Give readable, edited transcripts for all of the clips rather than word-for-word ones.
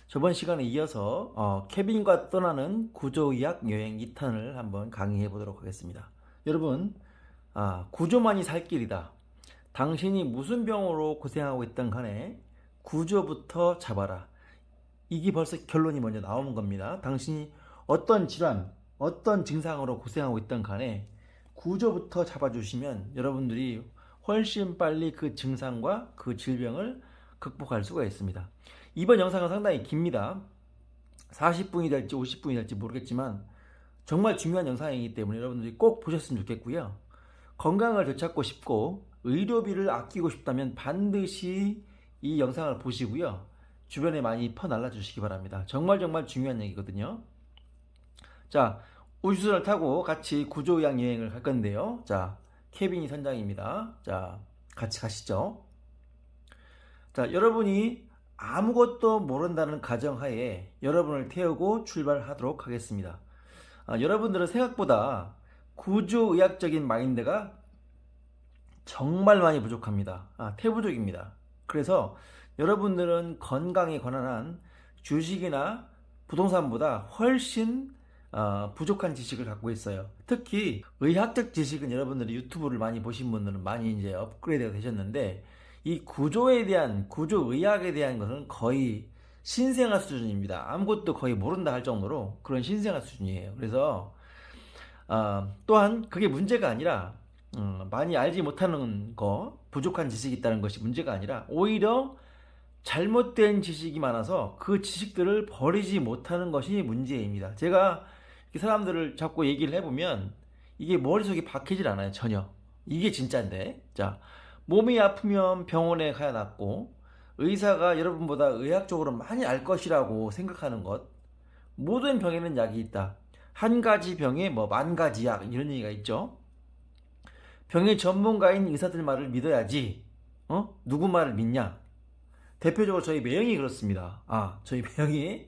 저번 시간에 이어서 케빈과 떠나는 구조의학 여행 2탄을 한번 강의해 보도록 하겠습니다. 여러분, 구조만이 살 길이다. 당신이 무슨 병으로 고생하고 있던 간에 구조부터 잡아라. 이게 벌써 결론이 먼저 나오는 겁니다. 당신이 어떤 질환, 어떤 증상으로 고생하고 있던 간에 구조부터 잡아주시면 여러분들이 훨씬 빨리 그 증상과 그 질병을 극복할 수가 있습니다. 이번 영상은 상당히 깁니다. 40분이 될지 50분이 될지 모르겠지만 정말 중요한 영상이기 때문에 여러분들이 꼭 보셨으면 좋겠고요. 건강을 되찾고 싶고 의료비를 아끼고 싶다면 반드시 이 영상을 보시고요. 주변에 많이 퍼날라 주시기 바랍니다. 정말 중요한 얘기거든요. 자, 우주선을 타고 같이 구조의학 여행을 갈 건데요. 자, 케빈이 선장입니다. 자, 같이 가시죠. 자, 여러분이 아무것도 모른다는 가정하에 여러분을 태우고 출발하도록 하겠습니다. 여러분들은 생각보다 구조의학적인 마인드가 정말 많이 부족합니다. 태부족입니다. 그래서 여러분들은 건강에 관한 주식이나 부동산보다 훨씬 부족한 지식을 갖고 있어요. 특히 의학적 지식은 여러분들이 유튜브를 많이 보신 분들은 많이 이제 업그레이드가 되셨는데 이 구조의학에 대한 것은 거의 신생아 수준입니다. 아무것도 거의 모른다 할 정도로 그런 신생아 수준이에요. 그래서 또한 그게 문제가 아니라 많이 알지 못하는 거, 부족한 지식이 있다는 것이 문제가 아니라 오히려 잘못된 지식이 많아서 그 지식들을 버리지 못하는 것이 문제입니다. 제가 사람들을 자꾸 얘기를 해보면 이게 머릿속에 박히질 않아요. 전혀. 이게 진짜인데. 자, 몸이 아프면 병원에 가야 낫고 의사가 여러분보다 의학적으로 많이 알 것이라고 생각하는 것. 모든 병에는 약이 있다. 한 가지 병에 뭐 만 가지 약 이런 얘기가 있죠. 병의 전문가인 의사들 말을 믿어야지. 누구 말을 믿냐? 대표적으로 저희 매형이 그렇습니다. 저희 매형이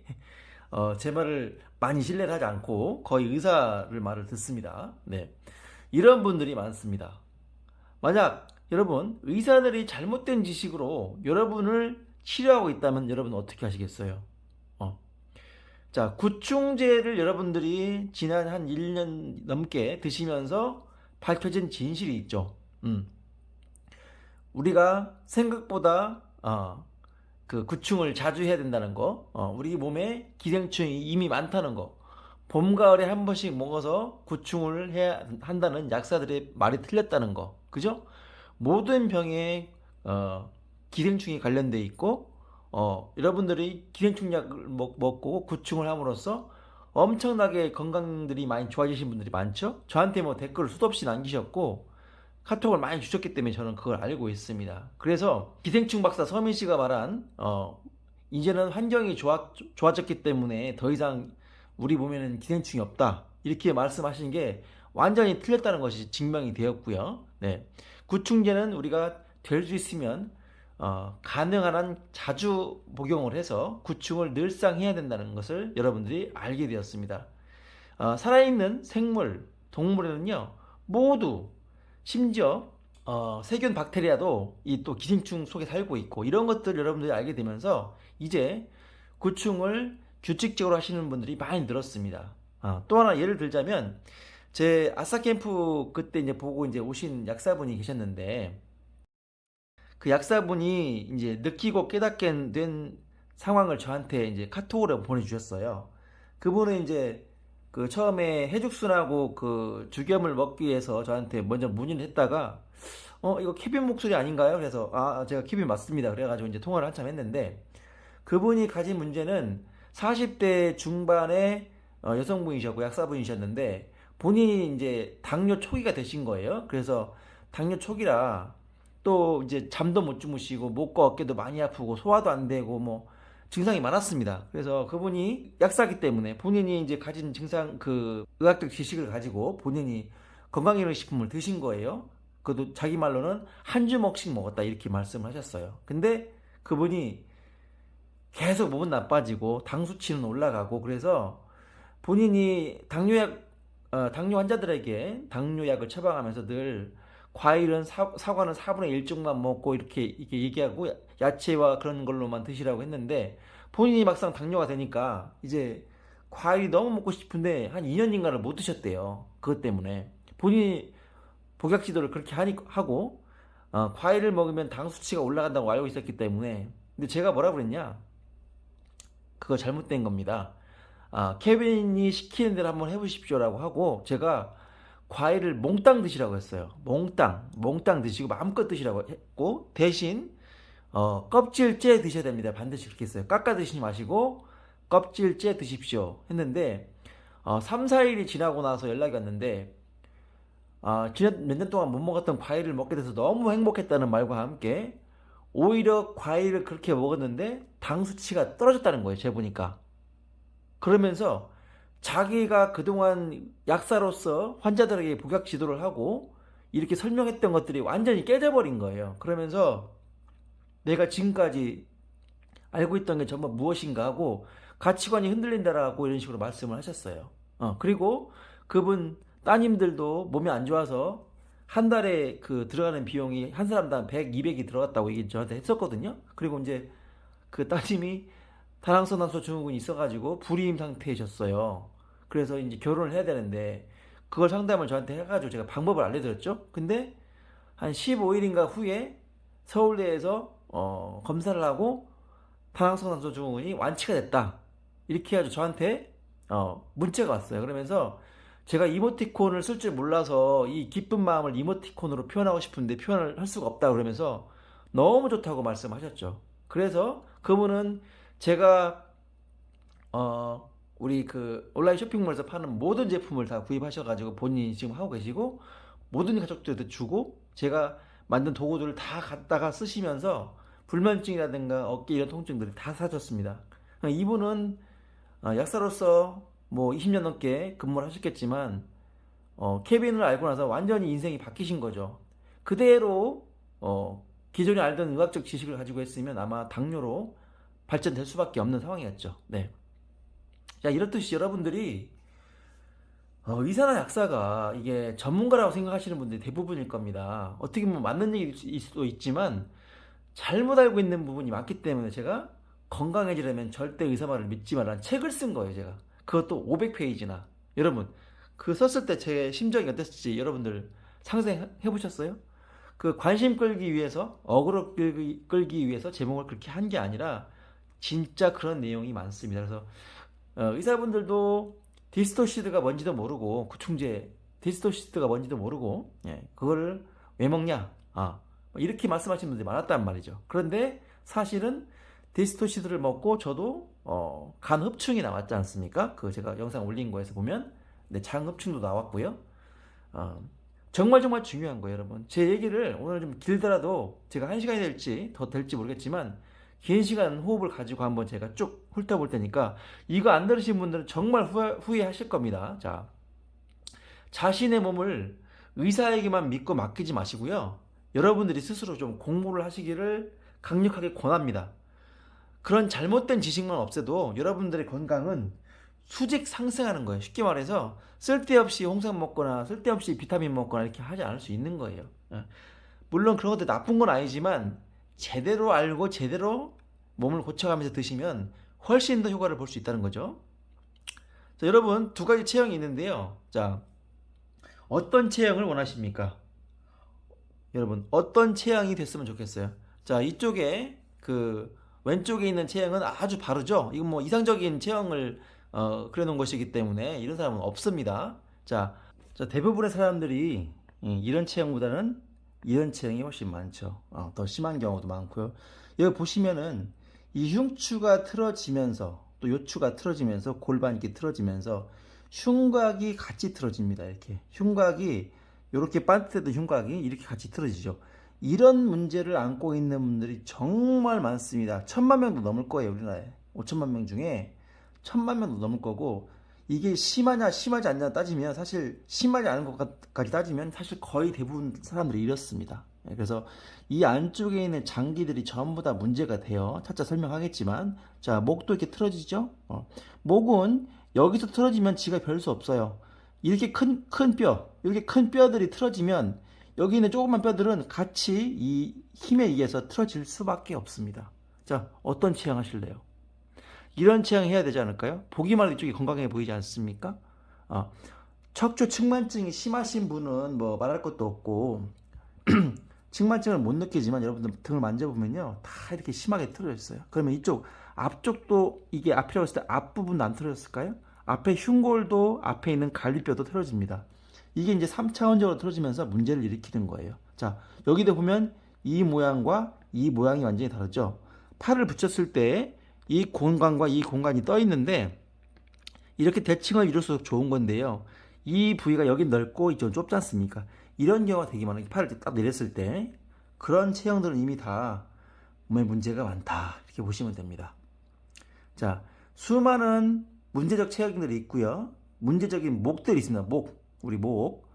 제 말을 많이 신뢰를 하지 않고 거의 의사를 말을 듣습니다. 네. 이런 분들이 많습니다. 만약 여러분 의사들이 잘못된 지식으로 여러분을 치료하고 있다면 여러분 어떻게 하시겠어요? 자, 구충제를 여러분들이 지난 한 1년 넘게 드시면서 밝혀진 진실이 있죠. 우리가 생각보다 그 구충을 자주 해야 된다는 거, 우리 몸에 기생충이 이미 많다는 거, 봄, 가을에 한 번씩 먹어서 구충을 해야 한다는 약사들의 말이 틀렸다는 거, 그죠? 모든 병에 기생충이 관련돼 있고, 여러분들이 기생충 약을 먹고 구충을 함으로써 엄청나게 건강들이 많이 좋아지신 분들이 많죠? 저한테 뭐 댓글을 수도 없이 남기셨고, 카톡을 많이 주셨기 때문에 저는 그걸 알고 있습니다. 그래서 기생충 박사 서민 씨가 말한 이제는 환경이 좋아졌기 때문에 더 이상 우리 몸에는 기생충이 없다 이렇게 말씀하신 게 완전히 틀렸다는 것이 증명이 되었고요. 네, 구충제는 우리가 될 수 있으면 가능한 한 자주 복용을 해서 구충을 늘상 해야 된다는 것을 여러분들이 알게 되었습니다. 살아있는 생물, 동물에는요 모두 심지어 세균 박테리아도 이 또 기생충 속에 살고 있고 이런 것들 여러분들이 알게 되면서 이제 구충을 규칙적으로 하시는 분들이 많이 늘었습니다. 또 하나 예를 들자면 제 아싸 캠프 그때 이제 보고 이제 오신 약사분이 계셨는데 그 약사분이 이제 느끼고 깨닫게 된 상황을 저한테 이제 카톡으로 보내주셨어요. 그분은 이제 그 처음에 해죽순하고 그 죽염을 먹기 위해서 저한테 먼저 문의를 했다가 이거 케빈 목소리 아닌가요? 그래서 제가 케빈 맞습니다. 그래가지고 이제 통화를 한참 했는데 그분이 가진 문제는 40대 중반의 여성분이셨고 약사분이셨는데 본인이 이제 당뇨 초기가 되신 거예요. 그래서 당뇨 초기라 또 이제 잠도 못 주무시고 목과 어깨도 많이 아프고 소화도 안 되고 뭐 증상이 많았습니다. 그래서 그분이 약사기 때문에 본인이 이제 가진 증상 그 의학적 지식을 가지고 본인이 건강기능식품을 드신 거예요. 그것도 자기 말로는 한 주먹씩 먹었다 이렇게 말씀을 하셨어요. 근데 그분이 계속 몸은 나빠지고 당 수치는 올라가고 그래서 본인이 당뇨 환자들에게 당뇨약을 처방하면서 늘 과일은 사과는 4분의 1 쪽만 먹고 이렇게 얘기하고 야채와 그런 걸로만 드시라고 했는데 본인이 막상 당뇨가 되니까 이제 과일이 너무 먹고 싶은데 한 2년인가를 못 드셨대요. 그것 때문에 본인이 복약 지도를 그렇게 하고 과일을 먹으면 당 수치가 올라간다고 알고 있었기 때문에. 근데 제가 뭐라 그랬냐? 그거 잘못된 겁니다. 케빈이 시키는 대로 한번 해보십시오라고 하고 제가 과일을 몽땅 드시라고 했어요. 몽땅 드시고 마음껏 드시라고 했고 대신 껍질째 드셔야 됩니다. 반드시 그렇게 했어요. 깎아 드시지 마시고 껍질째 드십시오 했는데 3, 4일이 지나고 나서 연락이 왔는데 지난 몇 년 동안 못 먹었던 과일을 먹게 돼서 너무 행복했다는 말과 함께 오히려 과일을 그렇게 먹었는데 당 수치가 떨어졌다는 거예요. 제가 보니까. 그러면서 자기가 그동안 약사로서 환자들에게 복약 지도를 하고 이렇게 설명했던 것들이 완전히 깨져버린 거예요. 그러면서 내가 지금까지 알고 있던 게 정말 무엇인가 하고 가치관이 흔들린다라고 이런 식으로 말씀을 하셨어요. 그리고 그분 따님들도 몸이 안 좋아서 한 달에 그 들어가는 비용이 한 사람당 100, 200이 들어갔다고 얘기 저한테 했었거든요. 그리고 이제 그 따님이 다낭선암소 증후군이 있어가지고 불임 상태이셨어요. 그래서 이제 결혼을 해야 되는데 그걸 상담을 저한테 해가지고 제가 방법을 알려드렸죠. 근데 한 15일인가 후에 서울대에서 검사를 하고 다낭선암소 증후군이 완치가 됐다. 이렇게 해가지고 저한테 문자가 왔어요. 그러면서 제가 이모티콘을 쓸 줄 몰라서 이 기쁜 마음을 이모티콘으로 표현하고 싶은데 표현을 할 수가 없다 그러면서 너무 좋다고 말씀하셨죠. 그래서 그분은 제가 우리 그 온라인 쇼핑몰에서 파는 모든 제품을 다 구입하셔가지고 본인이 지금 하고 계시고 모든 가족들한테 주고 제가 만든 도구들을 다 갖다가 쓰시면서 불면증이라든가 어깨 이런 통증들을 다 사줬습니다. 이분은 약사로서 뭐 20년 넘게 근무를 하셨겠지만 케빈을 알고 나서 완전히 인생이 바뀌신 거죠. 그대로 기존에 알던 의학적 지식을 가지고 했으면 아마 당뇨로 발전될 수밖에 없는 상황이었죠. 네. 자, 이렇듯이 여러분들이 의사나 약사가 이게 전문가라고 생각하시는 분들이 대부분일 겁니다. 어떻게 보면 맞는 얘기일 수도 있지만 잘못 알고 있는 부분이 많기 때문에 제가 건강해지려면 절대 의사 말을 믿지 말라는 책을 쓴 거예요. 제가 그것도 500페이지나. 여러분 그 썼을 때 제 심정이 어땠을지 여러분들 상상해 보셨어요? 그 관심 끌기 위해서 어그로 끌기 위해서 제목을 그렇게 한 게 아니라 진짜 그런 내용이 많습니다. 그래서 의사분들도 디스토시드가 뭔지도 모르고 구충제 디스토시드가 뭔지도 모르고 그거를 왜 먹냐 이렇게 말씀하시는 분들이 많았단 말이죠. 그런데 사실은 디스토시드를 먹고 저도 간 흡충이 나왔지 않습니까? 그 제가 영상 올린 거에서 보면 장 흡충도 나왔고요. 정말 중요한 거예요, 여러분. 제 얘기를 오늘 좀 길더라도 제가 1시간이 될지 더 될지 모르겠지만 긴 시간 호흡을 가지고 한번 제가 쭉 훑어볼 테니까 이거 안 들으신 분들은 정말 후회하실 겁니다. 자, 자신의 몸을 의사에게만 믿고 맡기지 마시고요. 여러분들이 스스로 좀 공부를 하시기를 강력하게 권합니다. 그런 잘못된 지식만 없애도 여러분들의 건강은 수직 상승하는 거예요. 쉽게 말해서 쓸데없이 홍삼 먹거나 쓸데없이 비타민 먹거나 이렇게 하지 않을 수 있는 거예요. 물론 그런 것도 나쁜 건 아니지만 제대로 알고 제대로 몸을 고쳐가면서 드시면 훨씬 더 효과를 볼 수 있다는 거죠. 자, 여러분 두 가지 체형이 있는데요. 자, 어떤 체형을 원하십니까? 여러분 어떤 체형이 됐으면 좋겠어요? 자, 이쪽에 그 왼쪽에 있는 체형은 아주 바르죠. 이건 뭐 이상적인 체형을 그려놓은 것이기 때문에 이런 사람은 없습니다. 자, 대부분의 사람들이 이런 체형보다는 이런 체형이 훨씬 많죠. 더 심한 경우도 많고요. 여기 보시면은 이 흉추가 틀어지면서 또 요추가 틀어지면서 골반 이렇게 틀어지면서 흉곽이 같이 틀어집니다. 이렇게 흉곽이 이렇게 반듯했던 흉곽이 이렇게 같이 틀어지죠. 이런 문제를 안고 있는 분들이 정말 많습니다. 1000만 명도 넘을 거예요. 우리나라에 5천만 명 중에 1000만 명도 넘을 거고, 이게 심하냐 심하지 않냐 따지면 사실 심하지 않은 것까지 따지면 사실 거의 대부분 사람들이 이렇습니다. 그래서 이 안쪽에 있는 장기들이 전부 다 문제가 돼요. 차차 설명하겠지만, 자, 목도 이렇게 틀어지죠. 목은 여기서 틀어지면 지가 별 수 없어요. 이렇게 큰 뼈, 이렇게 큰 뼈들이 틀어지면 여기 있는 조그만 뼈들은 같이 이 힘에 의해서 틀어질 수밖에 없습니다. 자, 어떤 체형 하실래요? 이런 체형 해야 되지 않을까요? 보기만 해도 이쪽이 건강해 보이지 않습니까? 척추 측만증이 심하신 분은 뭐 말할 것도 없고 측만증을 못 느끼지만 여러분들 등을 만져보면요 다 이렇게 심하게 틀어져 있어요. 그러면 이쪽 앞쪽도 이게 앞이라고 했을 때 앞부분도 안 틀어졌을까요? 앞에 흉골도 앞에 있는 갈비뼈도 틀어집니다. 이게 이제 3차원적으로 틀어지면서 문제를 일으키는 거예요. 자, 여기도 보면 이 모양과 이 모양이 완전히 다르죠. 팔을 붙였을 때 이 공간과 이 공간이 떠 있는데 이렇게 대칭을 이룰수록 좋은 건데요. 이 부위가 여기 넓고 이쪽은 좁지 않습니까? 이런 경우가 되게 많아요. 팔을 딱 내렸을 때 그런 체형들은 이미 다 몸에 문제가 많다 이렇게 보시면 됩니다. 자, 수많은 문제적 체형들이 있고요. 문제적인 목들이 있습니다. 우리 목.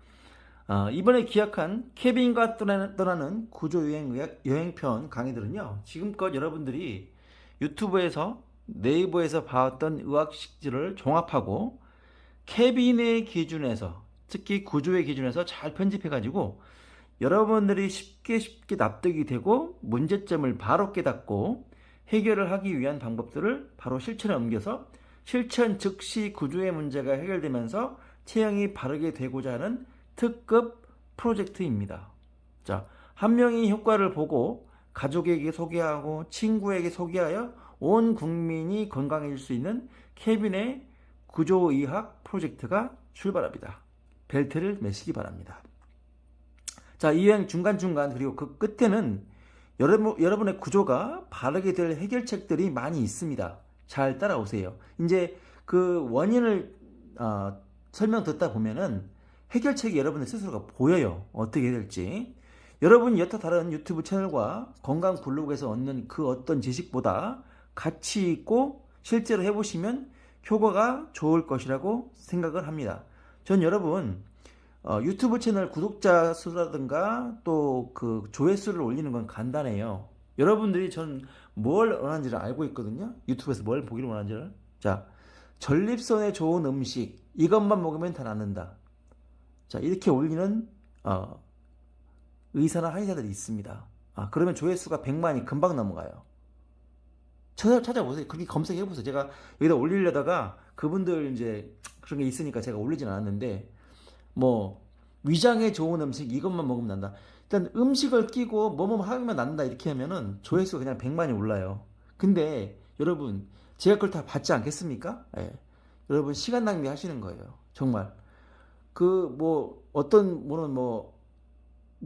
이번에 기약한 케빈과 떠나는 구조여행편 강의들은요. 지금껏 여러분들이 유튜브에서 네이버에서 봐왔던 의학식들을 종합하고 케빈의 기준에서 특히 구조의 기준에서 잘 편집해가지고 여러분들이 쉽게 납득이 되고 문제점을 바로 깨닫고 해결을 하기 위한 방법들을 바로 실천에 옮겨서 실천 즉시 구조의 문제가 해결되면서 체형이 바르게 되고자 하는 특급 프로젝트입니다. 자, 한 명이 효과를 보고 가족에게 소개하고 친구에게 소개하여 온 국민이 건강해질 수 있는 케빈의 구조의학 프로젝트가 출발합니다. 벨트를 매시기 바랍니다. 자, 이 여행 중간중간 그리고 그 끝에는 여러분의 구조가 바르게 될 해결책들이 많이 있습니다. 잘 따라오세요. 이제 그 원인을 설명 듣다 보면은 해결책이 여러분의 스스로가 보여요. 어떻게 해야 될지. 여러분이 여타 다른 유튜브 채널과 건강 블로그에서 얻는 그 어떤 지식보다 가치 있고 실제로 해보시면 효과가 좋을 것이라고 생각을 합니다. 전 여러분 유튜브 채널 구독자 수라든가 또 그 조회수를 올리는 건 간단해요. 여러분들이 전 뭘 원하는지를 알고 있거든요. 유튜브에서 뭘 보기를 원하는지를. 자, 전립선에 좋은 음식 이것만 먹으면 다 낫는다. 자, 이렇게 올리는 의사나 한의사들이 있습니다. 그러면 조회수가 100만이 금방 넘어가요. 찾아보세요. 그렇게 검색해보세요. 제가 여기다 올리려다가 그분들 이제 그런 게 있으니까 제가 올리진 않았는데 뭐 위장에 좋은 음식 이것만 먹으면 난다. 일단 음식을 끼고 뭐뭐 하면 난다 이렇게 하면은 조회수가 그냥 100만이 올라요. 근데 여러분 제가 그걸 다 받지 않겠습니까? 예. 여러분 시간 낭비 하시는 거예요. 정말 그 뭐 어떤 분은 뭐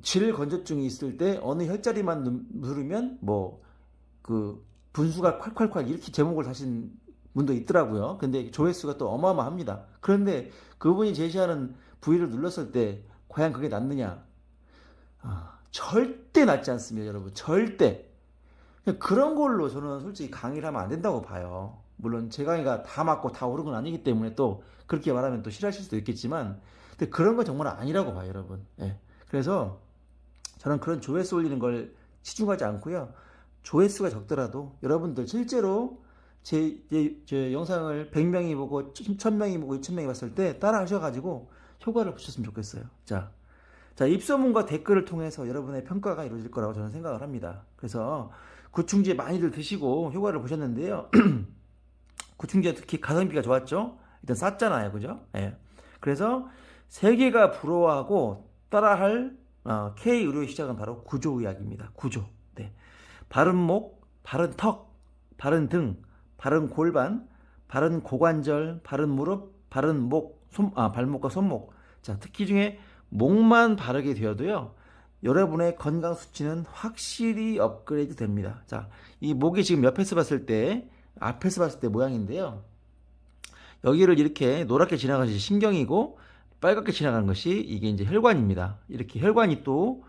질 건조증이 있을 때 어느 혈자리만 누르면 뭐 그 분수가 콸콸콸 이렇게 제목을 다신 분도 있더라고요. 근데 조회수가 또 어마어마합니다. 그런데 그분이 제시하는 부위를 눌렀을 때 과연 그게 낫느냐? 절대 낫지 않습니다, 여러분. 절대. 그런 걸로 저는 솔직히 강의를 하면 안 된다고 봐요. 물론 제 강의가 다 맞고 다 옳은 건 아니기 때문에 또 그렇게 말하면 또 싫어하실 수도 있겠지만 근데 그런 건 정말 아니라고 봐요, 여러분. 예. 그래서 저는 그런 조회수 올리는 걸 치중하지 않고요. 조회수가 적더라도 여러분들 실제로 제 영상을 100명이 보고 1000명이 보고 2000명이 봤을 때 따라 하셔가지고 효과를 보셨으면 좋겠어요. 자, 입소문과 댓글을 통해서 여러분의 평가가 이루어질 거라고 저는 생각을 합니다. 그래서 구충제 많이들 드시고 효과를 보셨는데요. 구충제 특히 가성비가 좋았죠? 일단 쌌잖아요. 그죠? 예. 그래서 세계가 부러워하고 따라할 K의료의 시작은 바로 구조의학입니다. 구조. 네. 바른 목, 바른 턱, 바른 등, 바른 골반, 바른 고관절, 바른 무릎, 바른 목, 발목과 손목. 자, 특히 중에 목만 바르게 되어도요. 여러분의 건강 수치는 확실히 업그레이드 됩니다. 자, 이 목이 지금 옆에서 봤을 때, 앞에서 봤을 때 모양인데요. 여기를 이렇게 노랗게 지나가는 것이 신경이고 빨갛게 지나가는 것이 이게 이제 혈관입니다. 이렇게 혈관이 또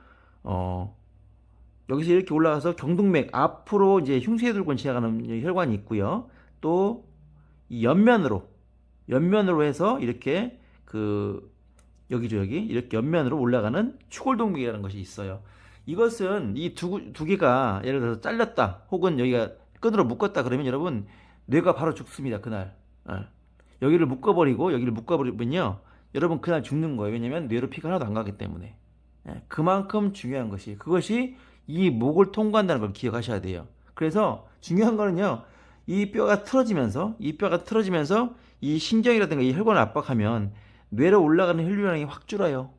여기서 이렇게 올라가서 경동맥 앞으로 이제 흉쇄혈관 지나가는 혈관이 있고요. 또 이 옆면으로 해서 이렇게 여기죠, 여기 이렇게 옆면으로 올라가는 추골동맥이라는 것이 있어요. 이것은 이 두 개가 예를 들어서 잘렸다 혹은 여기가 끈으로 묶었다 그러면 여러분 뇌가 바로 죽습니다. 그날 여기를 묶어버리면요 여러분 그날 죽는 거예요. 왜냐면 뇌로 피가 하나도 안 가기 때문에. 그만큼 중요한 그것이 이 목을 통과한다는 걸 기억하셔야 돼요. 그래서 중요한 거는요 이 뼈가 틀어지면서 이 신경이라든가 이 혈관을 압박하면 뇌로 올라가는 혈류량이 확 줄어요.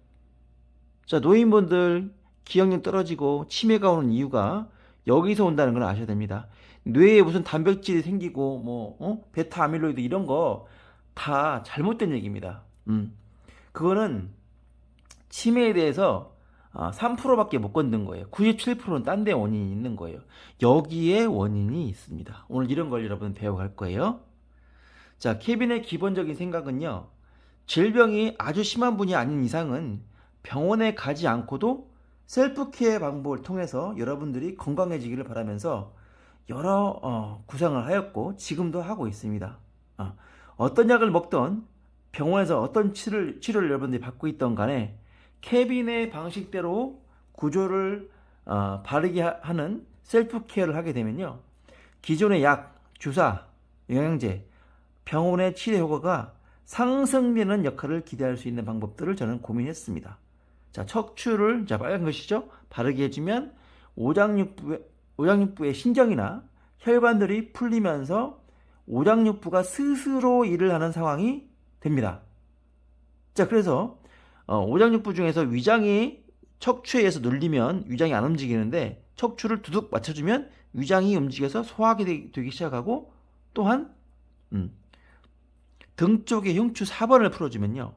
자, 노인분들 기억력 떨어지고 치매가 오는 이유가 여기서 온다는 걸 아셔야 됩니다. 뇌에 무슨 단백질이 생기고 베타 아밀로이드 이런 거 다 잘못된 얘기입니다. 그거는 치매에 대해서 3%밖에 못 건든 거예요. 97%는 딴 데 원인이 있는 거예요. 여기에 원인이 있습니다. 오늘 이런 걸 여러분 배워갈 거예요. 자, 케빈의 기본적인 생각은요. 질병이 아주 심한 분이 아닌 이상은 병원에 가지 않고도 셀프 케어 방법을 통해서 여러분들이 건강해지기를 바라면서 여러 구상을 하였고 지금도 하고 있습니다. 어떤 약을 먹던 병원에서 어떤 치료를 여러분들이 받고 있던 간에 케빈의 방식대로 구조를 바르게 하는 셀프 케어를 하게 되면요. 기존의 약, 주사, 영양제, 병원의 치료 효과가 상승되는 역할을 기대할 수 있는 방법들을 저는 고민했습니다. 자, 척추를 빨간 것이죠. 바르게 해주면 오장육부의 신경이나 혈관들이 풀리면서 오장육부가 스스로 일을 하는 상황이 됩니다. 자, 그래서 오장육부 중에서 위장이 척추에 의해서 눌리면 위장이 안 움직이는데 척추를 두둑 맞춰주면 위장이 움직여서 소화가 되기 시작하고 또한 등 쪽의 흉추 4번을 풀어주면요.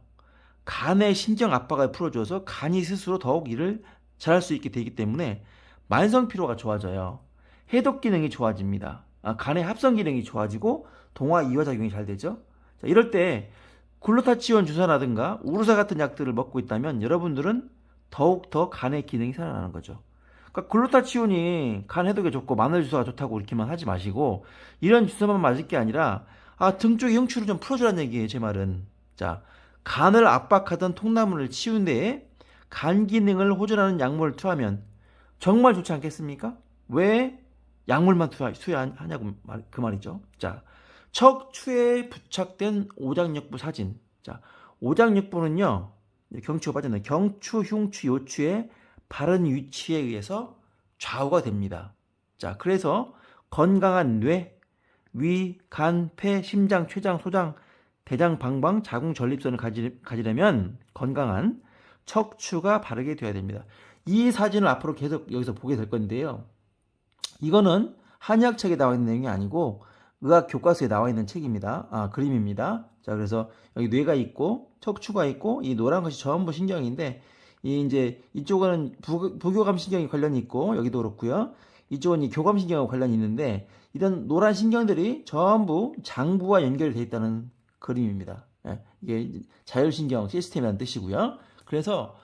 간의 신경 압박을 풀어줘서 간이 스스로 더욱 일을 잘할 수 있게 되기 때문에 만성 피로가 좋아져요. 해독 기능이 좋아집니다. 간의 합성 기능이 좋아지고 동화 이화 작용이 잘 되죠. 자, 이럴 때 글루타치온 주사라든가 우르사 같은 약들을 먹고 있다면 여러분들은 더욱더 간의 기능이 살아나는 거죠. 그러니까 글루타치온이 간 해독에 좋고 마늘 주사가 좋다고 이렇게만 하지 마시고 이런 주사만 맞을 게 아니라 등 쪽의 흉추를 좀 풀어주라는 얘기예요. 제 말은. 자, 간을 압박하던 통나무를 치운 데에 간 기능을 호전하는 약물을 투하면 정말 좋지 않겠습니까? 왜 약물만 투여하냐고 그 말이죠. 자, 척추에 부착된 오장육부 사진. 자, 오장육부는요, 경추가 빠졌네. 경추, 흉추, 요추의 바른 위치에 의해서 좌우가 됩니다. 자, 그래서 건강한 뇌, 위, 간, 폐, 심장, 췌장, 소장, 대장, 방광, 자궁, 전립선을 가지려면 건강한 척추가 바르게 되어야 됩니다. 이 사진을 앞으로 계속 여기서 보게 될 건데요. 이거는 한의학책에 나와 있는 내용이 아니고 의학 교과서에 나와 있는 책입니다. 그림입니다. 자, 그래서 여기 뇌가 있고 척추가 있고 이 노란 것이 전부 신경인데 이쪽은 부교감 신경이 관련이 있고 여기도 그렇고요. 이쪽은 이 교감 신경하고 관련이 있는데 이런 노란 신경들이 전부 장부와 연결이 되어 있다는 그림입니다. 이게 자율신경 시스템이라는 뜻이고요. 그래서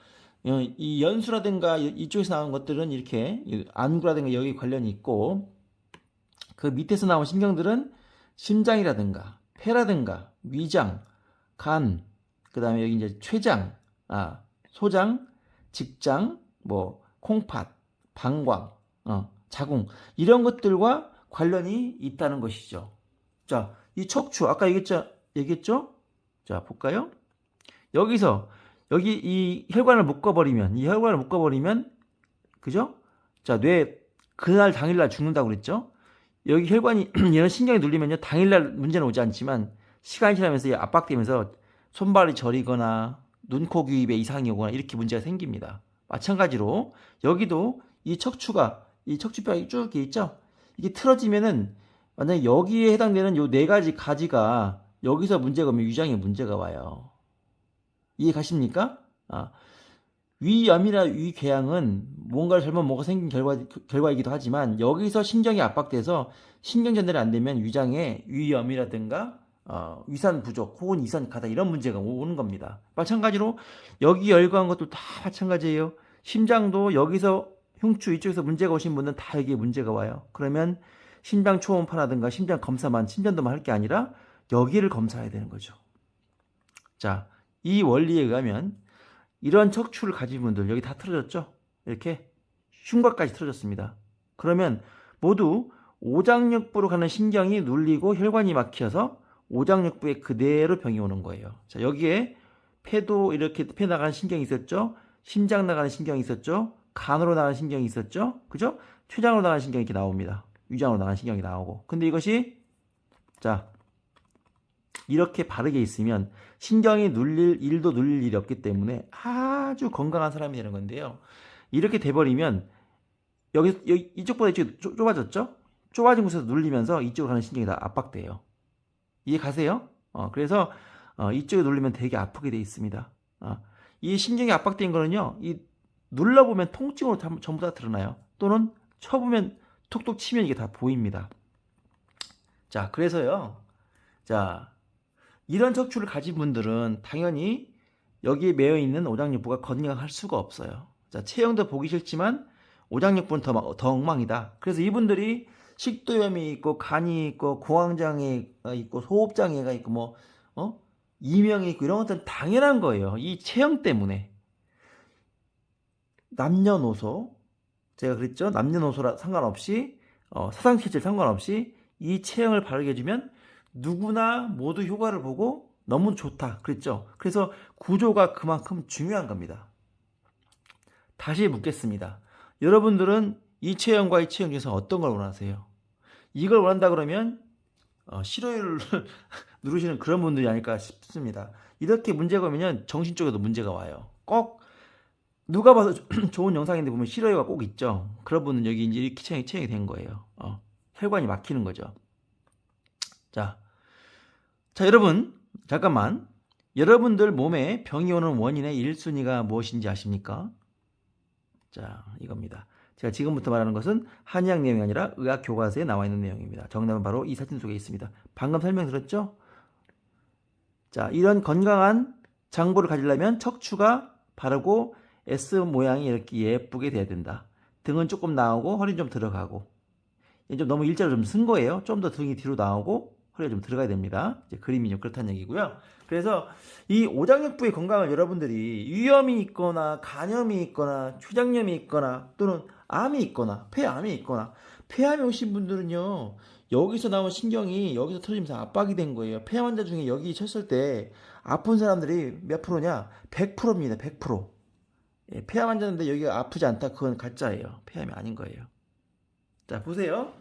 이 연수라든가 이쪽에서 나온 것들은 이렇게 안구라든가 여기 관련이 있고 그 밑에서 나온 신경들은 심장이라든가 폐라든가 위장, 간, 그 다음에 여기 이제 췌장, 소장, 직장, 콩팥, 방광, 자궁 이런 것들과 관련이 있다는 것이죠. 자, 이 척추 아까 얘기했죠? 자, 볼까요? 여기 이 혈관을 묶어버리면 그죠? 자, 뇌 그날 당일날 죽는다고 그랬죠? 여기 혈관이 이런 신경이 눌리면요 당일날 문제는 오지 않지만 시간이 지나면서 압박되면서 손발이 저리거나 눈, 코, 귀, 입에 이상이 오거나 이렇게 문제가 생깁니다. 마찬가지로 여기도 이 척추뼈가 쭉 이렇게 있죠? 이게 틀어지면은 만약에 여기에 해당되는 요 네 가지 가지가 여기서 문제가 오면 위장에 문제가 와요. 이해 가십니까? 위염이나 위궤양은 뭔가를 잘못 먹어 생긴 결과이기도 하지만 여기서 신경이 압박돼서 신경 전달이 안 되면 위장에 위염이라든가 위산 부족 혹은 위산 가다 이런 문제가 오는 겁니다. 마찬가지로 여기 열거한 것도 다 마찬가지예요. 심장도 여기서 흉추 이쪽에서 문제가 오신 분은 다 여기에 문제가 와요. 그러면 심장 초음파라든가 심장 검사만 심전도만 할 게 아니라 여기를 검사해야 되는 거죠. 자, 이 원리에 의하면 이런 척추를 가진 분들 여기 다 틀어졌죠? 이렇게 흉곽까지 틀어졌습니다. 그러면 모두 오장육부로 가는 신경이 눌리고 혈관이 막혀서 오장육부에 그대로 병이 오는 거예요. 자, 여기에 폐도 이렇게 폐 나가는 신경이 있었죠? 심장 나가는 신경이 있었죠? 간으로 나가는 신경이 있었죠? 그죠? 췌장으로 나가는 신경이 이렇게 나옵니다. 위장으로 나가는 신경이 나오고. 근데 이것이 자, 이렇게 바르게 있으면 신경이 눌릴 일도 눌릴 일이 없기 때문에 아주 건강한 사람이 되는 건데요. 이렇게 돼버리면 여기 이쪽보다 이쪽이 좁아졌죠? 좁아진 곳에서 눌리면서 이쪽으로 가는 신경이 다 압박돼요. 이해 가세요? 그래서 이쪽에 눌리면 되게 아프게 돼 있습니다. 이 신경이 압박된 거는요, 이 눌러보면 통증으로 전부 다 드러나요. 또는 쳐보면 톡톡 치면 이게 다 보입니다. 자, 그래서요, 자, 이런 척추를 가진 분들은 당연히 여기에 매여 있는 오장육부가 건강할 수가 없어요. 자, 체형도 보기 싫지만 오장육부는 더 엉망이다. 그래서 이분들이 식도염이 있고 간이 있고 공황장애가 있고 소흡장애가 있고 뭐 이명이 있고 이런 것들은 당연한 거예요. 이 체형 때문에. 남녀노소, 제가 그랬죠? 남녀노소라 상관없이 사상체질 상관없이 이 체형을 바르게 해주면 누구나 모두 효과를 보고 너무 좋다 그랬죠? 그래서 구조가 그만큼 중요한 겁니다. 다시 묻겠습니다. 여러분들은 이 체형과 이 체형 중에서 어떤 걸 원하세요? 이걸 원한다 그러면 싫어요를 누르시는 그런 분들이 아닐까 싶습니다. 이렇게 문제가 오면 정신적으로도 문제가 와요. 꼭 누가 봐도 좋은 영상인데 보면 싫어요가 꼭 있죠. 그런 분은 여기 이제 이렇게 체형이 된 거예요. 혈관이 막히는 거죠. 자, 여러분 잠깐만. 여러분들 몸에 병이 오는 원인의 1순위가 무엇인지 아십니까? 자, 이겁니다. 제가 지금부터 말하는 것은 한의학 내용이 아니라 의학 교과서에 나와 있는 내용입니다. 정답은 바로 이 사진 속에 있습니다. 방금 설명드렸죠? 자, 이런 건강한 장부를 가지려면 척추가 바르고 S 모양이 이렇게 예쁘게 돼야 된다. 등은 조금 나오고 허리는 좀 들어가고. 좀 너무 일자로 좀 쓴 거예요. 좀 더 등이 뒤로 나오고 허리가 좀 들어가야 됩니다. 이제 그림이 좀 그렇다는 얘기고요. 그래서 이 오장육부의 건강을 여러분들이 위염이 있거나 간염이 있거나 췌장염이 있거나 또는 암이 있거나 폐암이 있거나 폐암이 오신 분들은요, 여기서 나온 신경이 여기서 터지면서 압박이 된 거예요. 폐암 환자 중에 여기 쳤을 때 아픈 사람들이 몇 프로냐? 100%입니다. 100%. 예, 폐암 환자인데 여기가 아프지 않다. 그건 가짜예요. 폐암이 아닌 거예요. 자, 보세요.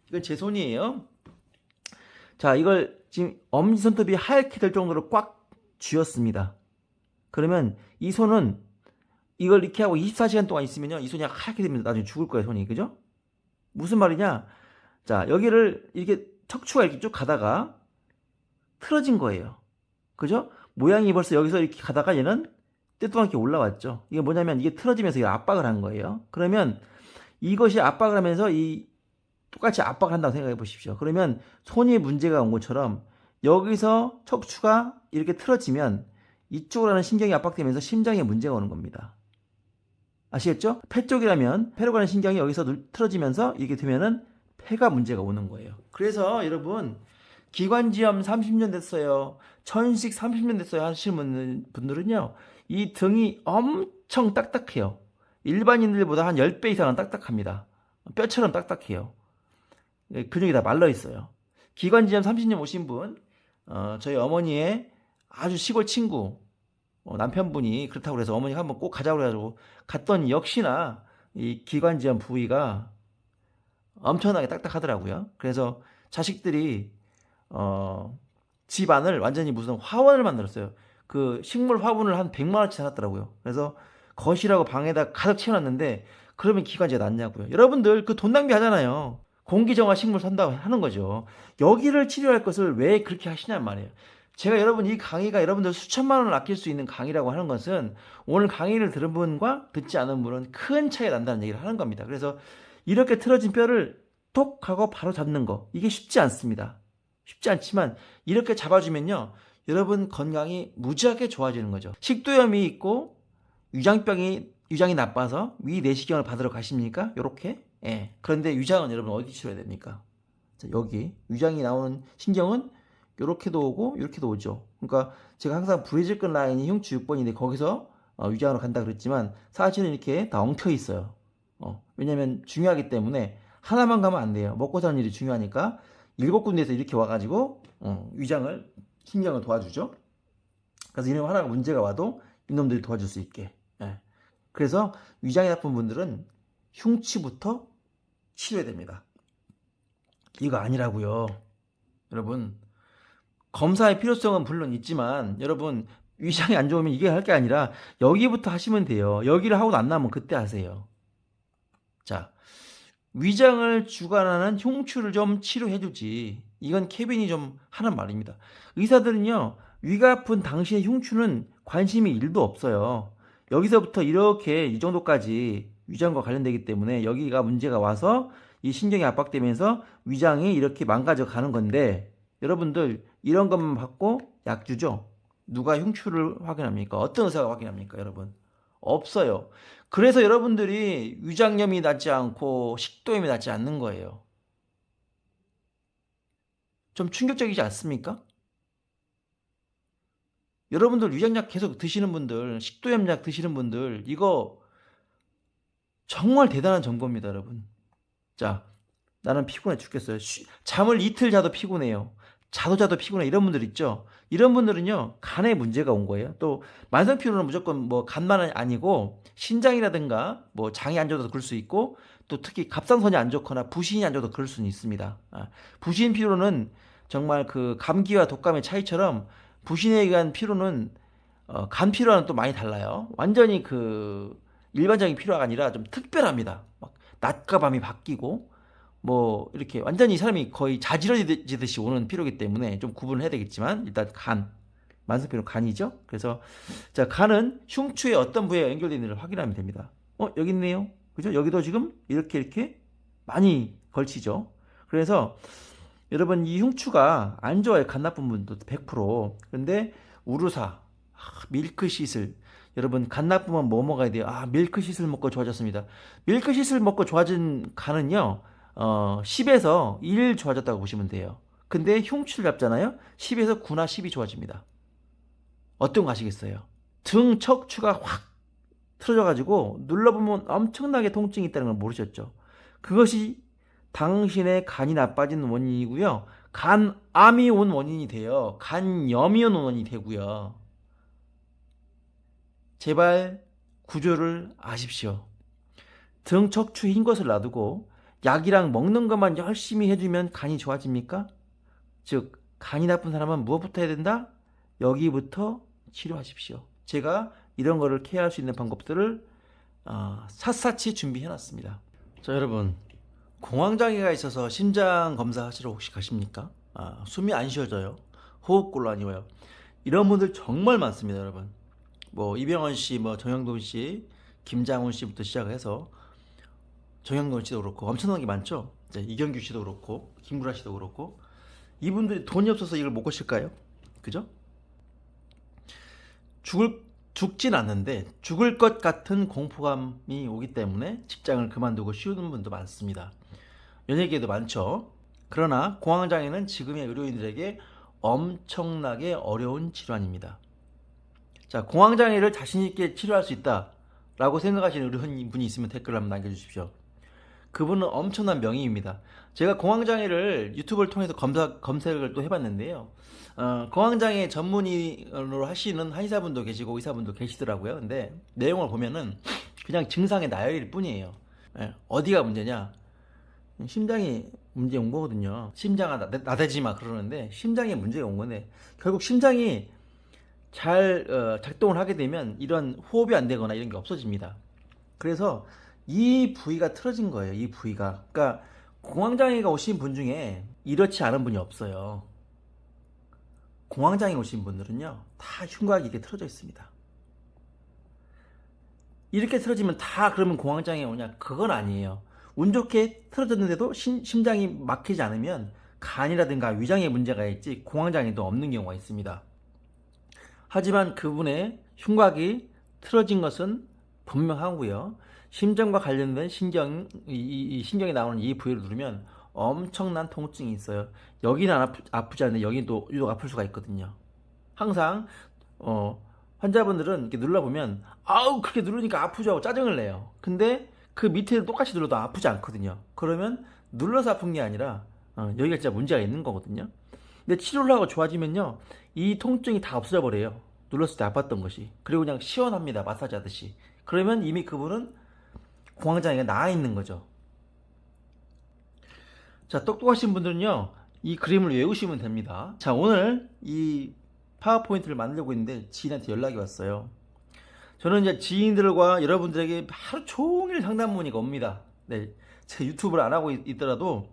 이건 제 손이에요. 자, 이걸 지금 엄지손톱이 하얗게 될 정도로 꽉 쥐었습니다. 그러면 이 손은 이걸 이렇게 하고 24시간 동안 있으면요, 이 손이 하얗게 되면 나중에 죽을 거예요, 손이. 그죠? 무슨 말이냐? 자, 여기를 이렇게 척추가 이렇게 쭉 가다가 틀어진 거예요. 그죠? 모양이 벌써 여기서 이렇게 가다가 얘는 떼뚱하게 올라왔죠. 이게 뭐냐면 이게 틀어지면서 압박을 한 거예요. 그러면 이것이 압박을 하면서 이 똑같이 압박을 한다고 생각해 보십시오. 그러면 손이 문제가 온 것처럼 여기서 척추가 이렇게 틀어지면 이쪽으로 하는 신경이 압박되면서 심장에 문제가 오는 겁니다. 아시겠죠? 폐 쪽이라면 폐로 가는 신경이 여기서 틀어지면서 이렇게 되면은 폐가 문제가 오는 거예요. 그래서 여러분, 기관지염 30년 됐어요, 천식 30년 됐어요 하시는 분들은요, 이 등이 엄청 딱딱해요. 일반인들보다 한 10배 이상은 딱딱합니다. 뼈처럼 딱딱해요. 근육이 다 말라 있어요. 기관지염 30년 오신 분, 저희 어머니의 아주 시골 친구, 남편분이 그렇다고 그래서 어머니가 한번 꼭 가자고 그래가지고 갔더니 역시나 이 기관지염 부위가 엄청나게 딱딱하더라고요. 그래서 자식들이 집안을 완전히 무슨 화원을 만들었어요. 그 식물 화분을 한 100만 원치 사놨더라고요. 그래서 거실하고 방에다 가득 채워놨는데 그러면 기관지가 낫냐고요. 여러분들 그 돈 낭비하잖아요. 공기정화 식물 산다고 하는 거죠. 여기를 치료할 것을 왜 그렇게 하시냔 말이에요. 제가 여러분 이 강의가 여러분들 수천만 원을 아낄 수 있는 강의라고 하는 것은 오늘 강의를 들은 분과 듣지 않은 분은 큰 차이가 난다는 얘기를 하는 겁니다. 그래서 이렇게 틀어진 뼈를 톡 하고 바로 잡는 거, 이게 쉽지 않습니다. 쉽지 않지만 이렇게 잡아주면요, 여러분 건강이 무지하게 좋아지는 거죠. 식도염이 있고 위장이 나빠서 위 내시경을 받으러 가십니까? 요렇게. 예. 그런데 위장은 여러분 어디 치료해야 됩니까? 자, 여기 위장이 나오는 신경은 요렇게도 오고 요렇게도 오죠. 그러니까 제가 항상 브레질근 라인이 흉추 6번인데 거기서 위장으로 간다 그랬지만 사실은 이렇게 다 엉켜 있어요. 왜냐면 중요하기 때문에 하나만 가면 안 돼요. 먹고 사는 일이 중요하니까 7군데에서 이렇게 와가지고 위장을, 신경을 도와주죠. 그래서 이놈 하나가 문제가 와도 이놈들이 도와줄 수 있게. 예. 그래서 위장이 나쁜 분들은 흉추부터 치료해야 됩니다. 이거 아니라고요. 여러분, 검사의 필요성은 물론 있지만 여러분 위장이 안 좋으면 이게 할 게 아니라 여기부터 하시면 돼요. 여기를 하고 안 나면 그때 하세요. 자, 위장을 주관하는 흉추를 좀 치료해주지. 이건 케빈이 좀 하는 말입니다. 의사들은요, 위가 아픈 당신의 흉추는 관심이 1도 없어요. 여기서부터 이렇게 이 정도까지 위장과 관련되기 때문에 여기가 문제가 와서 이 신경이 압박되면서 위장이 이렇게 망가져 가는 건데, 여러분들 이런 것만 받고 약 주죠? 누가 흉추를 확인합니까? 어떤 의사가 확인합니까, 여러분? 없어요. 그래서 여러분들이 위장염이 낫지 않고 식도염이 낫지 않는 거예요. 좀 충격적이지 않습니까? 여러분들 위장약 계속 드시는 분들, 식도염약 드시는 분들, 이거 정말 대단한 정보입니다, 여러분. 자, 나는 피곤해 죽겠어요. 잠을 이틀 자도 피곤해요. 자도 피곤해. 이런 분들 있죠. 이런 분들은요, 간에 문제가 온 거예요. 또 만성 피로는 무조건 뭐 간만 아니고 신장이라든가 뭐 장이 안 좋아도 그럴 수 있고, 또 특히 갑상선이 안 좋거나 부신이 안 좋아도 그럴 수는 있습니다. 부신 피로는 정말 그 감기와 독감의 차이처럼 부신에 의한 피로는 간 피로와는 또 많이 달라요. 완전히 그 일반적인 피로가 아니라 좀 특별합니다. 막 낮과 밤이 바뀌고 뭐 이렇게 완전히 이 사람이 거의 자지러지듯이 오는 피로이기 때문에 좀 구분을 해야 되겠지만, 일단 만성피로 간이죠. 그래서 자, 간은 흉추의 어떤 부위가 연결되어 있는지를 확인하면 됩니다. 여기 있네요. 그죠? 여기도 지금 이렇게 많이 걸치죠. 그래서 여러분, 이 흉추가 안 좋아요. 간 나쁜 분도 100%. 근데 우루사, 밀크시슬, 여러분 간 나쁘면 뭐 먹어야 돼요? 밀크시슬 먹고 좋아졌습니다. 밀크시슬 먹고 좋아진 간은요, 10에서 1 좋아졌다고 보시면 돼요. 근데 흉추를 잡잖아요. 10에서 9나 10이 좋아집니다. 어떤 거 아시겠어요? 등 척추가 확 틀어져가지고 눌러보면 엄청나게 통증이 있다는 걸 모르셨죠? 그것이 당신의 간이 나빠진 원인이고요. 간암이 온 원인이 돼요. 간염이 온 원인이 되고요. 제발 구조를 아십시오. 등 척추 흰 것을 놔두고 약이랑 먹는 것만 열심히 해주면 간이 좋아집니까? 즉, 간이 나쁜 사람은 무엇부터 해야 된다? 여기부터 치료하십시오. 제가 이런 거를 케어할 수 있는 방법들을 샅샅이 준비해 놨습니다. 자, 여러분, 공황장애가 있어서 심장 검사 하시러 혹시 가십니까? 숨이 안 쉬어져요. 호흡곤란이 와요. 이런 분들 정말 많습니다, 여러분. 뭐 이병헌 씨, 뭐 정영돈 씨, 김장훈 씨부터 시작해서 정영돈 씨도 그렇고 엄청나게 많죠. 이경규 씨도 그렇고 김구라 씨도 그렇고, 이분들이 돈이 없어서 이걸 못 고칠까요? 그죠? 죽진 않는데 죽을 것 같은 공포감이 오기 때문에 직장을 그만두고 쉬는 분도 많습니다. 연예계에도 많죠. 그러나 공황장애는 지금의 의료인들에게 엄청나게 어려운 질환입니다. 자, 공황장애를 자신있게 치료할 수 있다라고 생각하시는 의료인분이 있으면 댓글 한번 남겨주십시오. 그분은 엄청난 명의입니다. 제가 공황장애를 유튜브를 통해서 검색을 또 해봤는데요. 공황장애 전문의로 하시는 한의사분도 계시고 의사분도 계시더라고요. 근데 내용을 보면은 그냥 증상의 나열일 뿐이에요. 어디가 문제냐? 심장이 문제 온 거거든요. 심장아 나대지 마 그러는데 심장에 문제가 온 건데, 결국 심장이 잘 작동을 하게 되면 이런 호흡이 안 되거나 이런 게 없어집니다. 그래서 이 부위가 틀어진 거예요. 이 부위가. 그러니까 공황장애가 오신 분 중에 이렇지 않은 분이 없어요. 공황장애 오신 분들은요, 다 흉곽이 이렇게 틀어져 있습니다. 이렇게 틀어지면 다 그러면 공황장애 오냐? 그건 아니에요. 운 좋게 틀어졌는데도 심장이 막히지 않으면 간이라든가 위장에 문제가 있지 공황장애도 없는 경우가 있습니다. 하지만 그분의 흉곽이 틀어진 것은 분명하고요. 심장과 관련된 신경이 나오는 이 부위를 누르면 엄청난 통증이 있어요. 여기는 아프지 않는데 여기도 유독 아플 수가 있거든요. 항상 환자분들은 이렇게 눌러보면 그렇게 누르니까 아프죠 하고 짜증을 내요. 근데 그 밑에를 똑같이 눌러도 아프지 않거든요. 그러면 눌러서 아픈 게 아니라 여기가 진짜 문제가 있는 거거든요. 근데 치료를 하고 좋아지면요, 이 통증이 다 없어져 버려요. 눌렀을 때 아팠던 것이. 그리고 그냥 시원합니다. 마사지 하듯이. 그러면 이미 그분은 공황장애가 나아 있는 거죠. 자, 똑똑하신 분들은요, 이 그림을 외우시면 됩니다. 자, 오늘 이 파워포인트를 만들고 있는데 지인한테 연락이 왔어요. 저는 이제 지인들과 여러분들에게 하루 종일 상담 문의가 옵니다. 네, 제 유튜브를 안 하고 있더라도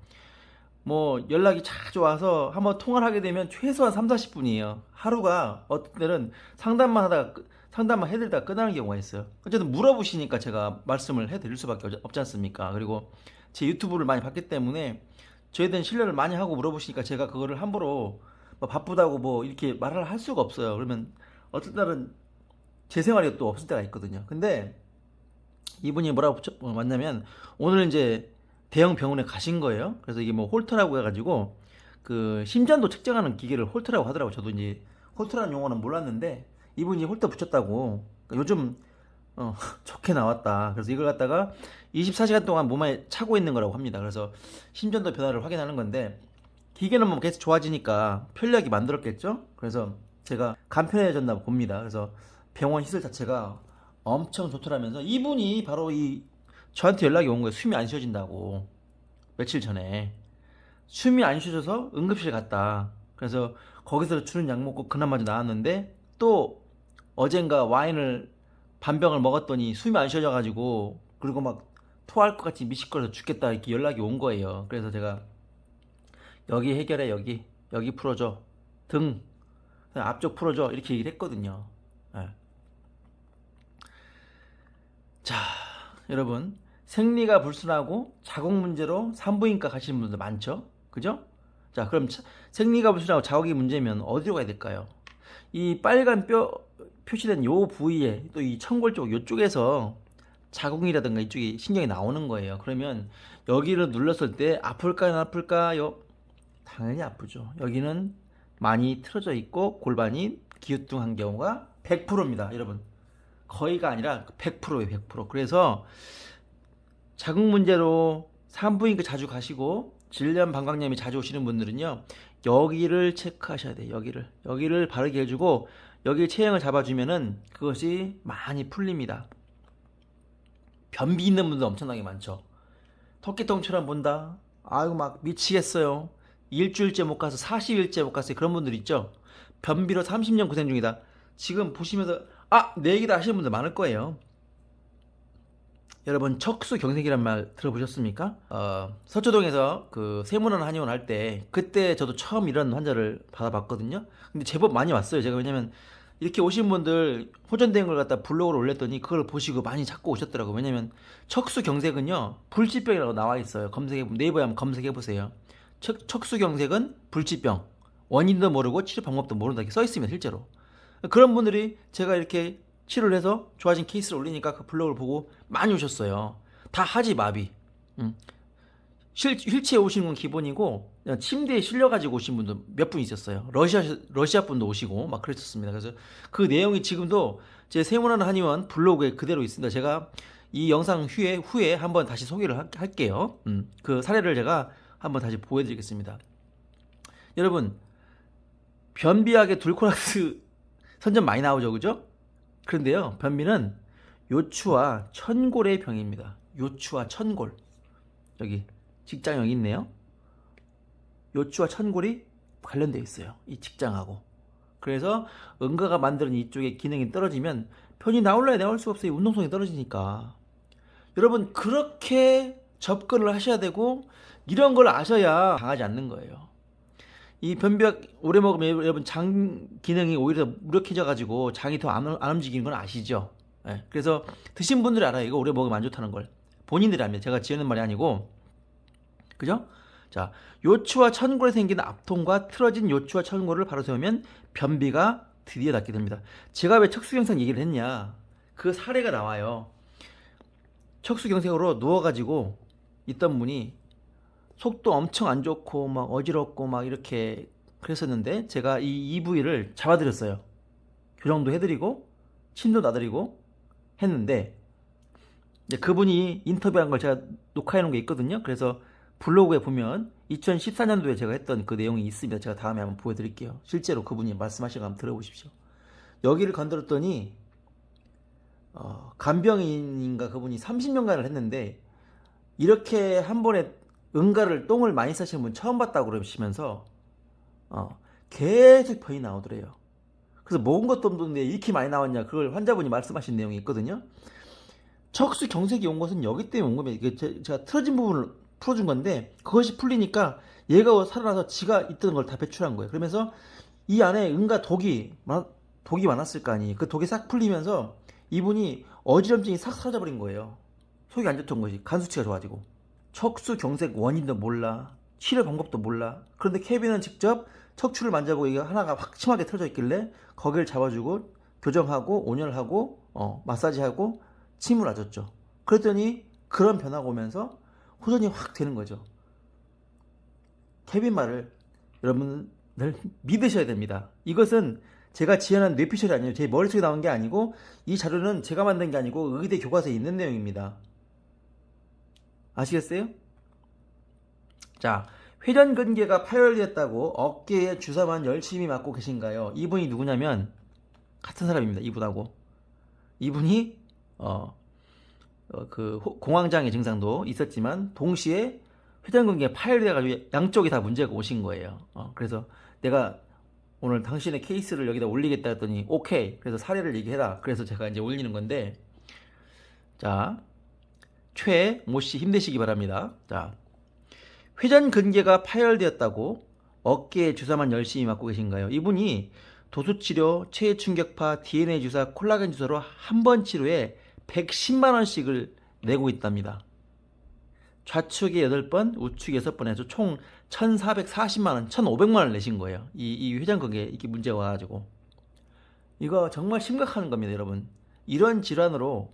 뭐 연락이 자주 와서 한번 통화를 하게 되면 최소한 3, 40분이에요. 하루가 어떤 때는 상담만 해드리다가 끝나는 경우가 있어요. 어쨌든 물어보시니까 제가 말씀을 해드릴 수밖에 없지 않습니까? 그리고 제 유튜브를 많이 봤기 때문에 저에 대한 신뢰를 많이 하고 물어보시니까 제가 그거를 함부로 뭐 바쁘다고 뭐 이렇게 말을 할 수가 없어요. 그러면 어떤 날은 제 생활이 또 없을 때가 있거든요. 근데 이분이 뭐라고 왔냐면 오늘 이제 대형 병원에 가신 거예요. 그래서 이게 뭐 홀터라고 해가지고 그 심전도 측정하는 기계를 홀터라고 하더라고. 저도 이제 홀터라는 용어는 몰랐는데 이분이 홀터 붙였다고. 그러니까 요즘 좋게 나왔다. 그래서 이걸 갖다가 24시간 동안 몸에 차고 있는 거라고 합니다. 그래서 심전도 변화를 확인하는 건데 기계는 뭐 계속 좋아지니까 편리하게 만들었겠죠. 그래서 제가 간편해졌나 봅니다. 그래서 병원 시설 자체가 엄청 좋더라면서 이분이 바로 저한테 연락이 온 거예요. 숨이 안 쉬어진다고. 며칠 전에 숨이 안 쉬어져서 응급실 갔다. 그래서 거기서 주는 약 먹고 그나마도 나았는데 또 어젠가 와인을 반병을 먹었더니 숨이 안 쉬어져가지고 그리고 막 토할 것 같이 미식거려서 죽겠다 이렇게 연락이 온 거예요. 그래서 제가 여기 해결해, 여기 풀어줘, 등 앞쪽 풀어줘 이렇게 얘기를 했거든요. 네. 자, 여러분 생리가 불순하고 자궁 문제로 산부인과 가시는 분들 많죠? 그죠? 자, 그럼 생리가 불순하고 자궁이 문제면 어디로 가야 될까요? 이 빨간 뼈 표시된 요 부위에 또 이 천골 쪽 요쪽에서 자궁이라든가 이쪽이 신경이 나오는 거예요. 그러면 여기를 눌렀을 때 아플까요, 안 아플까요? 당연히 아프죠. 여기는 많이 틀어져 있고 골반이 기우뚱한 경우가 100%입니다, 여러분. 거의가 아니라 100%예요, 100%. 그래서 자궁 문제로 산부인과 자주 가시고 질염 방광염이 자주 오시는 분들은요, 여기를 체크하셔야 돼요. 여기를 바르게 해주고 여기 체형을 잡아주면은 그것이 많이 풀립니다. 변비 있는 분들 엄청나게 많죠. 토끼똥처럼 본다. 아이고 막 미치겠어요. 일주일째 못 가서 40일째 못 갔어요. 그런 분들 있죠. 변비로 30년 고생 중이다. 지금 보시면서 내 얘기다 하시는 분들 많을 거예요. 여러분 척수경색이란 말 들어보셨습니까? 서초동에서 그 세문안 한의원 할 때 그때 저도 처음 이런 환자를 받아봤거든요. 근데 제법 많이 왔어요. 제가 왜냐면 이렇게 오신 분들 호전된 걸 갖다 블로그로 올렸더니 그걸 보시고 많이 찾고 오셨더라고요. 왜냐면 척수경색은요 불치병이라고 나와 있어요. 네이버에 한번 검색해 보세요. 척수경색은 불치병, 원인도 모르고 치료 방법도 모른다 이렇게 써 있습니다. 실제로 그런 분들이 제가 이렇게 치료를 해서 좋아진 케이스를 올리니까 그 블로그를 보고 많이 오셨어요. 다 하지 마비. 휠체어에 오시는 건 기본이고 그냥 침대에 실려가지고 오신 분도 몇 분 있었어요. 러시아 분도 오시고 막 그랬었습니다. 그래서 그 내용이 지금도 제 세문안 한의원 블로그에 그대로 있습니다. 제가 이 영상 후에 한번 다시 소개를 할게요. 그 사례를 제가 한번 다시 보여드리겠습니다. 여러분 변비약에 둘코락스 선전 많이 나오죠, 그죠? 그런데요, 변비는 요추와 천골의 병입니다. 요추와 천골. 여기 직장 여기 있네요. 요추와 천골이 관련되어 있어요. 이 직장하고. 그래서 응가가 만드는 이쪽의 기능이 떨어지면 편이 나올 수가 없어요. 운동성이 떨어지니까. 여러분 그렇게 접근을 하셔야 되고 이런 걸 아셔야 당하지 않는 거예요. 이 변비약 오래 먹으면 여러분 장 기능이 오히려 무력해져 가지고 장이 더 안 움직이는 건 아시죠? 네. 그래서 드신 분들이 알아요. 이거 오래 먹으면 안 좋다는 걸. 본인들이 압니다. 제가 지어낸 말이 아니고. 그죠? 자, 요추와 천골에 생기는 압통과 틀어진 요추와 천골을 바로 세우면 변비가 드디어 낫게 됩니다. 제가 왜 척수경색 얘기를 했냐? 그 사례가 나와요. 척수경색으로 누워가지고 있던 분이 속도 엄청 안 좋고 막 어지럽고 막 이렇게 그랬었는데 제가 이 부위를 잡아드렸어요. 교정도 해드리고 침도 놔드리고 했는데 이제 그분이 인터뷰한 걸 제가 녹화해 놓은 게 있거든요. 그래서 블로그에 보면 2014년도에 제가 했던 그 내용이 있습니다. 제가 다음에 한번 보여드릴게요. 실제로 그분이 말씀하신 거 한번 들어보십시오. 여기를 건드렸더니 간병인인가 그분이 30년간을 했는데 이렇게 한 번에 응가를 똥을 많이 싸시는 분 처음 봤다고 그러시면서 계속 변이 나오더래요. 그래서 먹은 것도 없는데 이렇게 많이 나왔냐, 그걸 환자분이 말씀하신 내용이 있거든요. 척수 경색이 온 것은 여기 때문에 온 겁니다. 이게 제가 틀어진 부분을 풀어준 건데 그것이 풀리니까 얘가 살아나서 지가 있던 걸 다 배출한 거예요. 그러면서 이 안에 응가 독이 많았을 거 아니에요. 그 독이 싹 풀리면서 이분이 어지럼증이 싹 사라져버린 거예요. 속이 안 좋던 것이, 간 수치가 좋아지고. 척수 경색 원인도 몰라, 치료 방법도 몰라. 그런데 케빈은 직접 척추를 만져보고 이게 하나가 확침하게 틀어져 있길래 거기를 잡아주고 교정하고 온열하고 마사지하고 침을 놔줬죠. 그랬더니 그런 변화가 오면서 호전이 확 되는 거죠. 케빈 말을 여러분들 믿으셔야 됩니다. 이것은 제가 지어낸 뇌피셜이 아니에요. 제 머릿속에 나온 게 아니고 이 자료는 제가 만든 게 아니고 의대 교과서에 있는 내용입니다. 아시겠어요? 자, 회전근개가 파열되었다고 어깨에 주사만 열심히 맞고 계신가요? 이분이 누구냐면 같은 사람입니다. 이분하고. 이분이 공황장애 증상도 있었지만 동시에 회전근개가 파열돼가지고 양쪽이 다 문제가 오신 거예요. 그래서 내가 오늘 당신의 케이스를 여기다 올리겠다 했더니 오케이. 그래서 사례를 얘기해라. 그래서 제가 이제 올리는 건데, 자, 최모 씨 힘내시기 바랍니다. 자, 회전근개가 파열되었다고 어깨에 주사만 열심히 맞고 계신가요? 이분이 도수치료, 체충격파, DNA 주사, 콜라겐 주사로 한 번 치료에 110만 원씩을 내고 있답니다. 좌측에 8번, 우측에 6번 해서 총 1,440만 원, 1,500만 원 내신 거예요. 이 회전근개 이게 문제가 와가지고. 이거 정말 심각한 겁니다, 여러분. 이런 질환으로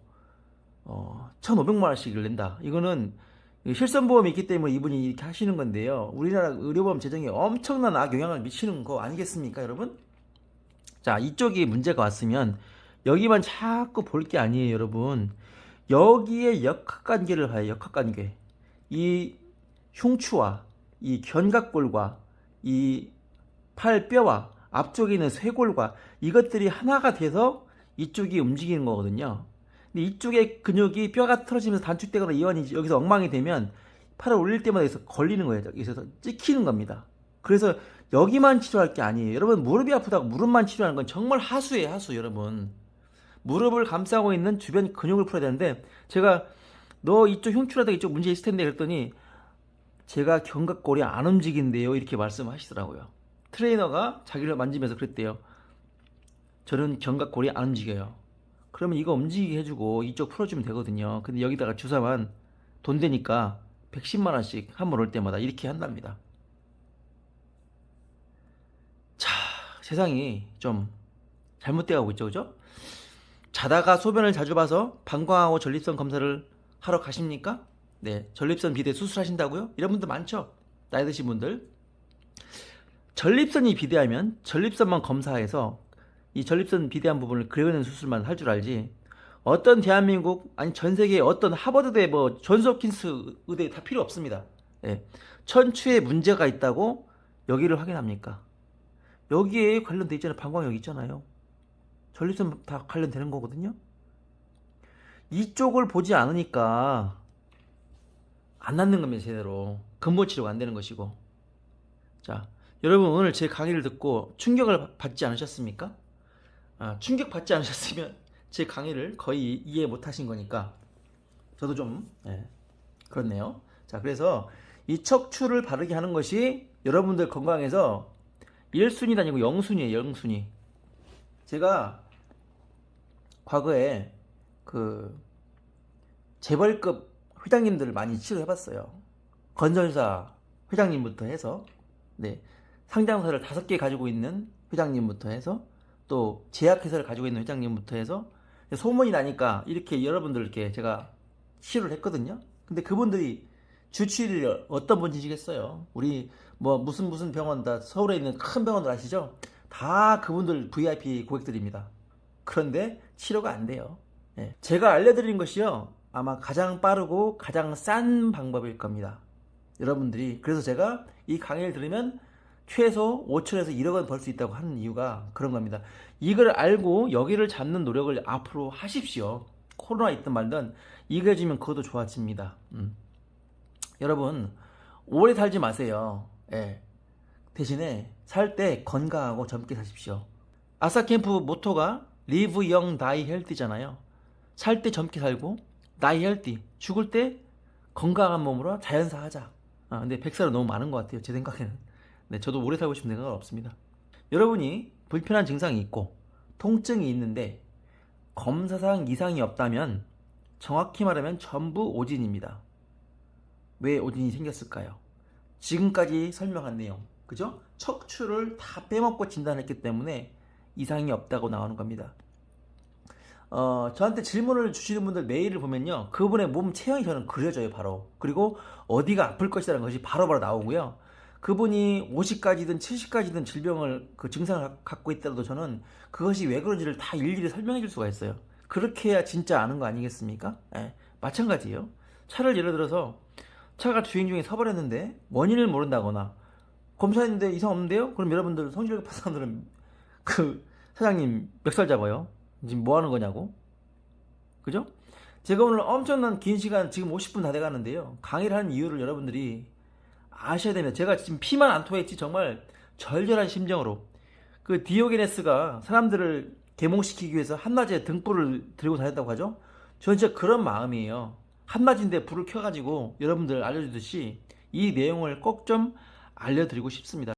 1,500만 원씩을 낸다. 이거는 실손보험이 있기 때문에 이분이 이렇게 하시는 건데요. 우리나라 의료보험 재정에 엄청난 악영향을 미치는 거 아니겠습니까, 여러분? 자, 이쪽이 문제가 왔으면 여기만 자꾸 볼 게 아니에요, 여러분. 여기에 역학관계를 봐요, 역학관계. 이 흉추와 이 견갑골과 이 팔뼈와 앞쪽에 있는 쇄골과 이것들이 하나가 돼서 이쪽이 움직이는 거거든요. 근데 이쪽에 근육이 뼈가 틀어지면서 단축되거나 이완이 여기서 엉망이 되면 팔을 올릴 때마다 여기서 걸리는 거예요. 여기서 찍히는 겁니다. 그래서 여기만 치료할 게 아니에요. 여러분, 무릎이 아프다고 무릎만 치료하는 건 정말 하수예요, 하수. 여러분, 무릎을 감싸고 있는 주변 근육을 풀어야 되는데, 제가 너 이쪽 흉추라든가 이쪽 문제 있을 텐데 그랬더니 제가 견갑골이 안 움직인대요, 이렇게 말씀하시더라고요. 트레이너가 자기를 만지면서 그랬대요. 저는 견갑골이 안 움직여요. 그러면 이거 움직이게 해주고 이쪽 풀어주면 되거든요. 근데 여기다가 주사만 돈 되니까 110만 원씩 한 번 올 때마다 이렇게 한답니다. 자, 세상이 좀 잘못되어 가고 있죠, 그죠? 자다가 소변을 자주 봐서 방광하고 전립선 검사를 하러 가십니까? 네, 전립선 비대 수술하신다고요? 이런 분들 많죠? 나이 드신 분들. 전립선이 비대하면 전립선만 검사해서 이 전립선 비대한 부분을 그려내는 수술만 할 줄 알지, 어떤 대한민국 아니 전 세계 어떤 하버드대 뭐 존스홉킨스 의대 다 필요 없습니다. 네. 천추에 문제가 있다고 여기를 확인합니까? 여기에 관련돼 있잖아요. 방광 여기 있잖아요. 전립선 다 관련되는 거거든요. 이쪽을 보지 않으니까 안 낫는 겁니다, 제대로. 근본 치료가 안 되는 것이고. 자, 여러분, 오늘 제 강의를 듣고 충격을 받지 않으셨습니까? 충격 받지 않으셨으면 제 강의를 거의 이해 못 하신 거니까 저도 좀 그렇네요. 자, 그래서 이 척추를 바르게 하는 것이 여러분들 건강에서 1순위도 아니고 0순위예요, 0순위. 제가 과거에 재벌급 회장님들을 많이 치료해봤어요. 건설사 회장님부터 해서, 네, 상장사를 5개 가지고 있는 회장님부터 해서, 또 제약회사를 가지고 있는 회장님부터 해서, 소문이 나니까 이렇게 여러분들 이렇게 제가 치료를 했거든요. 근데 그분들이 주치의를 어떤 분이시겠어요? 우리 뭐 무슨 병원, 다 서울에 있는 큰 병원들 아시죠? 다 그분들 VIP 고객들입니다. 그런데 치료가 안 돼요. 네. 제가 알려드린 것이요, 아마 가장 빠르고 가장 싼 방법일 겁니다, 여러분들이. 그래서 제가 이 강의를 들으면 최소 5천에서 1억 원 벌 수 있다고 하는 이유가 그런 겁니다. 이걸 알고 여기를 잡는 노력을 앞으로 하십시오. 코로나 있든 말든 이거 해주면 그것도 좋아집니다. 여러분, 오래 살지 마세요. 예. 대신에 살 때 건강하고 젊게 사십시오. 아사캠프 모토가 Live Young, Die Healthy잖아요. 살 때 젊게 살고 Die Healthy, 죽을 때 건강한 몸으로 자연사 하자. 근데 100살은 너무 많은 것 같아요. 제 생각에는. 네, 저도 오래 살고 싶은 생각은 없습니다. 여러분이 불편한 증상이 있고 통증이 있는데 검사상 이상이 없다면 정확히 말하면 전부 오진입니다. 왜 오진이 생겼을까요? 지금까지 설명한 내용, 그죠? 척추를 다 빼먹고 진단했기 때문에 이상이 없다고 나오는 겁니다. 저한테 질문을 주시는 분들 메일을 보면요, 그분의 몸 체형이 저는 그려져요, 바로. 그리고 어디가 아플 것이라는 것이 바로바로 나오고요. 그분이 50가지든 70가지든 질병을, 그 증상을 갖고 있더라도 저는 그것이 왜 그런지를 다 일일이 설명해 줄 수가 있어요. 그렇게 해야 진짜 아는 거 아니겠습니까? 예, 마찬가지예요. 차를 예를 들어서 차가 주행 중에 서버렸는데 원인을 모른다거나 검사했는데 이상 없는데요? 그럼 여러분들 성질급 사람들은 그 사장님 멱살 잡아요. 지금 뭐 하는 거냐고. 그죠? 제가 오늘 엄청난 긴 시간, 지금 50분 다 돼가는데요, 강의를 하는 이유를 여러분들이 아셔야 됩니다. 제가 지금 피만 안 토했지 정말 절절한 심정으로, 그 디오게네스가 사람들을 계몽시키기 위해서 한낮에 등불을 들고 다녔다고 하죠. 저는 진짜 그런 마음이에요. 한낮인데 불을 켜가지고 여러분들 알려주듯이 이 내용을 꼭 좀 알려드리고 싶습니다.